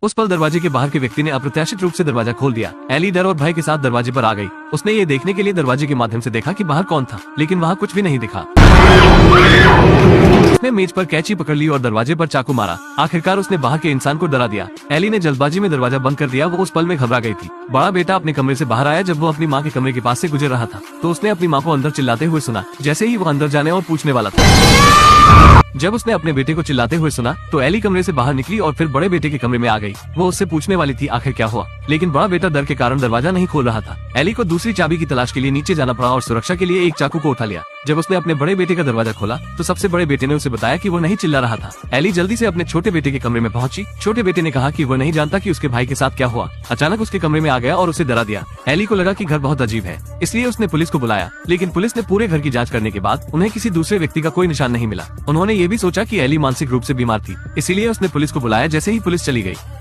उस पल दरवाजे के बाहर के व्यक्ति ने अप्रत्याशित रूप से दरवाजा खोल दिया। एली डर और भय के साथ दरवाजे पर आ गई। उसने ये देखने के लिए दरवाजे के माध्यम से देखा कि बाहर कौन था, लेकिन वहाँ कुछ भी नहीं दिखा। उसने मेज पर कैंची पकड़ ली और दरवाजे पर चाकू मारा। आखिरकार उसने बाहर के इंसान को डरा दिया। एली ने जल्दबाजी में दरवाजा बंद कर दिया। वो उस पल में घबरा गई थी। बड़ा बेटा अपने कमरे से बाहर आया जब वो अपनी माँ के कमरे के पास से गुजर रहा था, तो उसने अपनी माँ को अंदर चिल्लाते हुए सुना। जैसे ही वो अंदर जाने और पूछने वाला था, जब उसने अपने बेटे को चिल्लाते हुए सुना, तो एली कमरे से बाहर निकली और फिर बड़े बेटे के कमरे में आ गई। वो उससे पूछने वाली थी आखिर क्या हुआ, लेकिन बड़ा बेटा डर के कारण दरवाजा नहीं खोल रहा था। एली को दूसरी चाबी की तलाश के लिए नीचे जाना पड़ा और सुरक्षा के लिए एक चाकू को उठा लिया। जब उसने अपने बड़े बेटे का दरवाजा खोला, तो सबसे बड़े बेटे ने उसे बताया कि वो नहीं चिल्ला रहा था। एली जल्दी से अपने छोटे बेटे के कमरे में पहुंची। छोटे बेटे ने कहा कि वो नहीं जानता कि उसके भाई के साथ क्या हुआ। अचानक उसके कमरे में आ गया और उसे डरा दिया। एली को लगा कि घर बहुत अजीब है, इसलिए उसने पुलिस को बुलाया, लेकिन पुलिस ने पूरे घर की जांच करने के बाद उन्हें किसी दूसरे व्यक्ति का कोई निशान नहीं मिला। उन्होंने ये भी सोचा कि एली मानसिक रूप से बीमार थी, इसीलिए उसने पुलिस को बुलाया। जैसे ही पुलिस चली गई,